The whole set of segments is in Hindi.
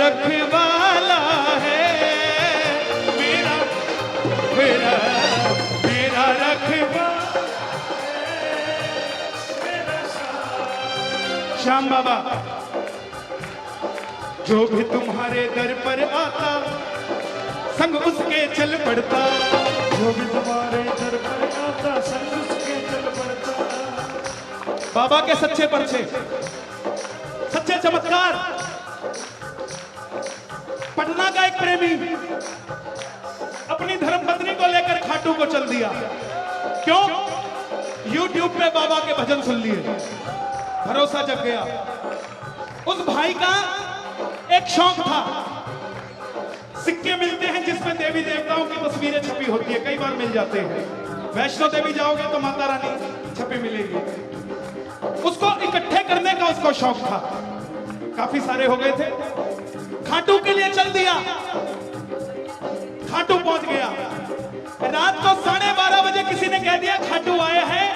रखवाला है, मेरा मेरा मेरा रखवाला है, श्याम बाबा। जो भी तुम्हारे दर पर आता संग उसके चल पड़ता, जो भी तुम्हारे दर पर आता संग उसके चल पड़ता। बाबा के सच्चे परचे, सच्चे चमत्कार। पटना का एक प्रेमी अपनी धर्मपत्नी को लेकर खाटू को चल दिया। क्यों? YouTube पे बाबा के भजन सुन लिए, भरोसा जग गया। उस भाई का एक शौक था, सिक्के मिलते हैं जिसमें देवी देवताओं की तस्वीरें छपी होती है, कई बार मिल जाते हैं। वैष्णो देवी जाओगे तो माता रानी छपी मिलेगी। उसको इकट्ठे करने का उसको शौक था, काफी सारे हो गए थे। खाटू के लिए चल दिया, खाटू पहुंच गया। रात को 12:30 बजे किसी ने कह दिया खाटू आए हैं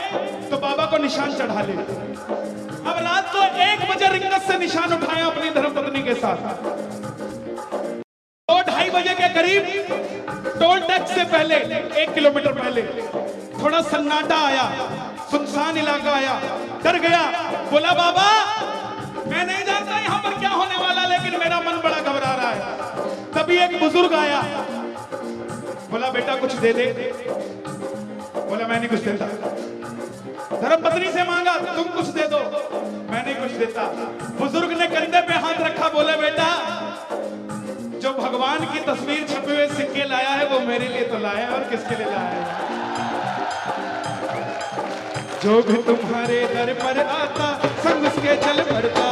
तो बाबा को निशान चढ़ा ले। अब रात को 1 बजे रिंगत से निशान उठाया अपनी धर्मपत्नी के साथ। 2-2:30 बजे के करीब टोल टैक्स से पहले 1 किलोमीटर पहले थोड़ा सन्नाटा आया, सुनसान इलाका आया। डर गया, बोला बाबा मैं नहीं जानता यहां पर क्या होने वाला, लेकिन मेरा मन बड़ा घबरा रहा है। तभी एक बुजुर्ग आया, बोला बेटा कुछ दे दे। बोला मैं नहीं कुछ देता। धर्मपत्नी से मांगा तुम कुछ दे दो, मैं नहीं कुछ देता। बुजुर्ग ने कंधे पे हाथ रखा, बोले बेटा जो भगवान की तस्वीर छपे हुए सिक्के लाया है वो मेरे लिए तो लाया है, और किसके लिए लाया है? जो भी तुम्हारे दर पर आता संग उसके चल पड़ता,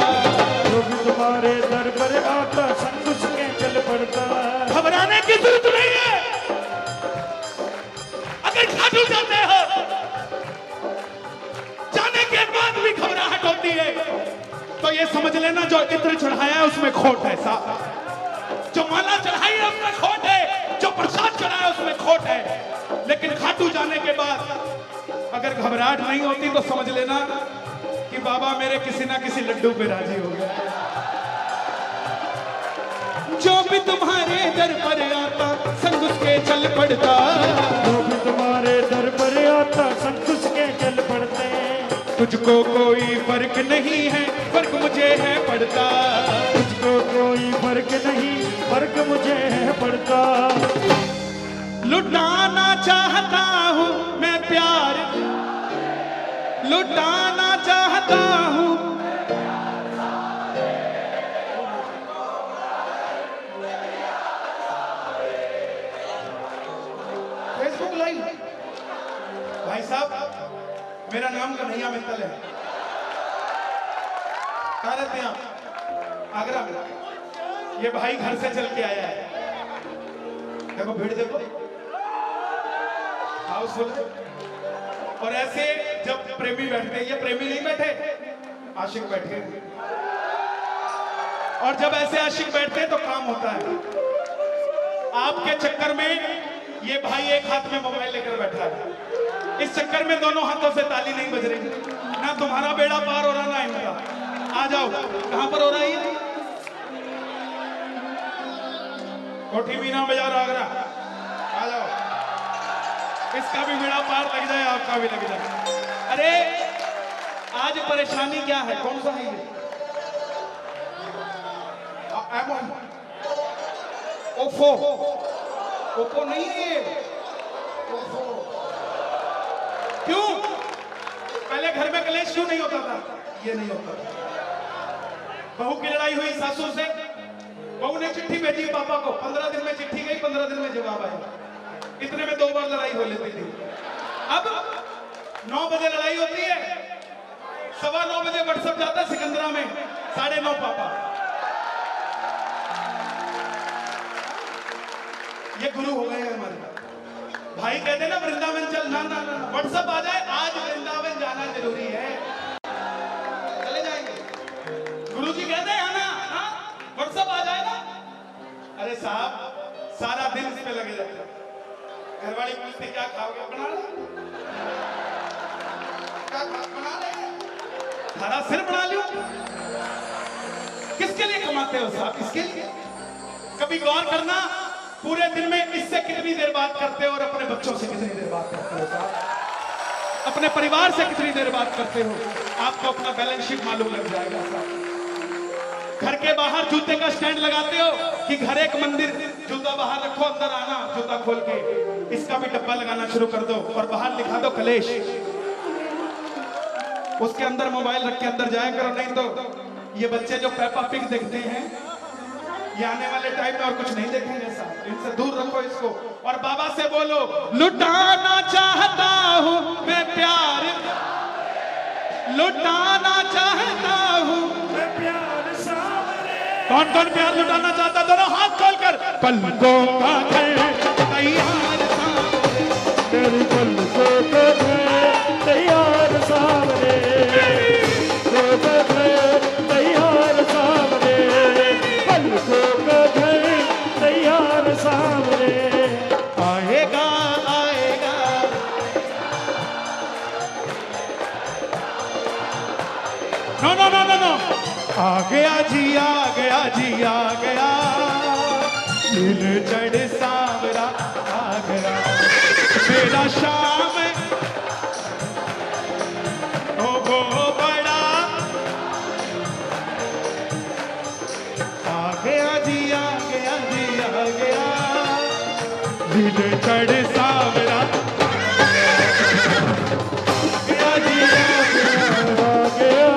जो भी तुम्हारे दर पर आता संग उसके चल पड़ता। घबराने की जरूरत नहीं है। अगर खाटू जाते हो, जाने के बाद भी घबराहट होती है, तो ये समझ लेना जो इत्र चढ़ाया है उसमें खोट है साहब। जो माला चढ़ाई है उसमें खोट है, जो प्रसाद चढ़ाया है उसमें खोट है। लेकिन खाटू जाने के बाद अगर घबराहट नहीं होती तो समझ लेना कि बाबा मेरे किसी ना किसी लड्डू पे राजी हो गए। जो भी तुम्हारे दर पर आता संग उसके चल पड़ता, जो भी तुम्हारे दर पर आता संग उसके चल पड़ते। तुझको कोई फर्क नहीं है, फर्क मुझे है पड़ता। तुझको कोई फर्क नहीं, फर्क मुझे है पड़ता। लुटाना चाहता हूँ मैं प्यार, लुटाना चाहता हूँ। फेसबुक लाइव भाई साहब, मेरा नाम कन्हैया मित्तल है। कहाँ रहते हैं आप? आगरा में। ये भाई घर से चल के आया है, देखो भीड़ देखो, हाउसफुल। और ऐसे जब प्रेमी बैठते हैं, ये प्रेमी नहीं बैठे, आशिक बैठे। और जब ऐसे आशिक बैठते हैं तो काम होता है। आपके चक्कर में ये भाई एक हाथ में मोबाइल लेकर बैठा है, इस चक्कर में दोनों हाथों से ताली नहीं बज रही। ना तुम्हारा बेड़ा पार हो रहा ना इनका। आ जाओ, कहां पर हो रहा है? कोठी मीना बाजार आगरा, आ जाओ। इसका भी बेड़ा पार लग जाए, आपका भी लग जाए। अरे आज परेशानी क्या है? कौन सा है ये? ओफो, ओप्पो नहीं है ये, ओफो। क्यों? पहले घर में कलेश क्यों नहीं होता था? ये नहीं होता। बहू की लड़ाई हुई सासू से, बहू ने चिट्ठी भेजी पापा को, 15 दिन में चिट्ठी गई, 15 दिन में जवाब आया। इतने में 2 बार लड़ाई हो लेती थी। अब 9 बजे लड़ाई होती है, 9:15 बजे व्हाट्सएप जाता सिकंदरा में, 9:30 पापा। ये गुरु हो गए हमारे भाई। कहते ना वृंदावन चल, ना ना ना, व्हाट्सएप आ जाए आज वृंदावन जाना जरूरी है, चले जाएंगे। गुरु जी कहते हैं ना, व्हाट्सएप आ जाए ना। अरे साहब सारा दिन इस पे लगे रहते। घरवाली पूछती क्या खाओगे? बना लो। क्या बना ले? हरा सिर बना लियो। किसके लिए कमाते हो साहब? इसके लिए कभी गौर करना, पूरे दिन में इससे कितनी देर बात करते हो और अपने बच्चों से कितनी देर बात करते हो साहब, अपने परिवार से कितनी देर बात करते हो, आपको अपना बैलेंस शीट मालूम लग जाएगा साहब। घर के बाहर जूते का स्टैंड लगाते हो कि घर एक मंदिर, जूता बाहर रखो, अंदर आना जूता खोल के, इसका भी डब्बा लगाना शुरू कर दो और बाहर लिखा दो कलेश, उसके अंदर मोबाइल रख के अंदर जाया करो। नहीं तो ये बच्चे जो पेपा पिग देखते हैं, ये आने वाले टाइम में और कुछ नहीं देखेंगे साहब, इनसे दूर रखो इसको। और बाबा से बोलो, लुटाना चाहता हूं मैं प्यार, लुटाना चाहता हूं मैं प्यार सावरे। कौन कौन प्यार लुटाना चाहता, दोनों हाथ खोलकर। पलकों का घर तैयार सावरे, तेरी पलकों का घर तैयार सावरे, पलकों का घर तैयार सावरे, पलकों का घर तैयार सावरे। आएगा आएगा। No no no no no, आ गया जी आ गया जी आ गया, दिल चढ़ सावरा आ गया, मेरा शाम ओ वो बड़ा आ गया जी आ गया जी आ गया, दिल चढ़ सावरा गया जी आ गया,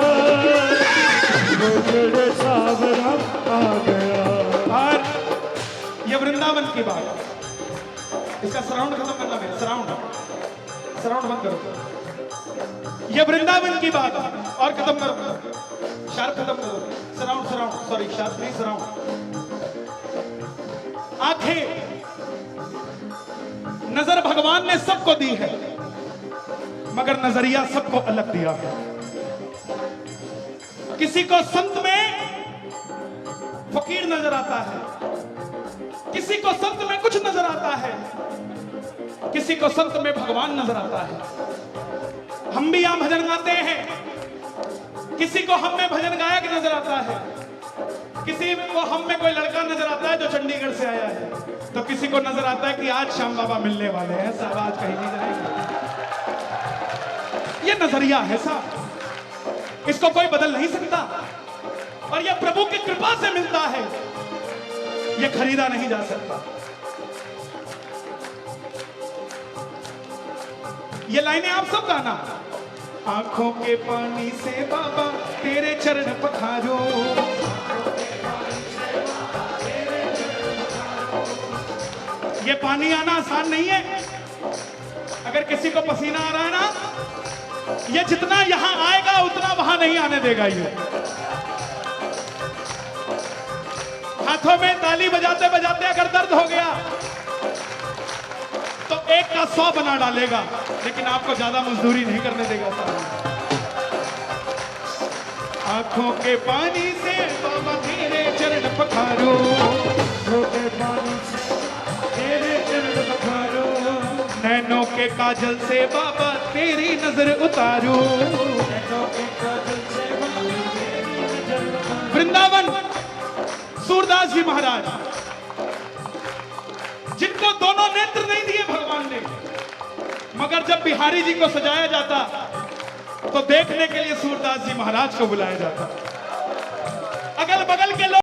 तेरे सावरा आ गया। और ये वृंदावन की बात, इसका सराउंड खत्म करना मेरे, सराउंड बंद करो। ये वृंदावन की बात और खत्म करो, शार्प खत्म करो, सराउंड सॉरी शार्प नहीं सराउंड। आंखें, नजर भगवान ने सबको दी है, मगर नजरिया सबको अलग दिया है। किसी को संत में फकीर नजर आता है, किसी को संत में कुछ नजर आता है, किसी को संत में भगवान नजर आता है। हम भी यहां भजन गाते हैं, किसी को हम में भजन गायक नजर आता है, किसी को हम में कोई लड़का नजर आता है जो चंडीगढ़ से आया है, तो किसी को नजर आता है कि आज श्याम बाबा मिलने वाले हैं साहब, आज कहीं नहीं जाएंगे। ये नजरिया है साहब, इसको कोई बदल नहीं सकता, और यह प्रभु की कृपा से मिलता है, यह खरीदा नहीं जा सकता। ये लाइनें आप सब गाना। आंखों के पानी से बाबा तेरे चरण पखारो, ये पानी आना आसान नहीं है। अगर किसी को पसीना आ रहा है ना, ये जितना यहां आएगा उतना वहां नहीं आने देगा। ये हाथों में ताली बजाते बजाते अगर दर्द हो गया तो एक का 100 बना डालेगा, लेकिन आपको ज्यादा मजदूरी नहीं करने देगा साहब। आंखों के पानी से बाबा तेरे चरण पखारो, आंखों के पानी से तेरे चरण पखारो, नैनों के काजल से बाबा तेरी नजर उतारो। नैनों के काजल से बाबा तेरी नजर उतारो। वृंदावन सूरदास जी महाराज, जिनको दोनों नेत्र नहीं दिए भगवान ने, मगर जब बिहारी जी को सजाया जाता तो देखने के लिए सूरदास जी महाराज को बुलाया जाता। अगल बगल के लोग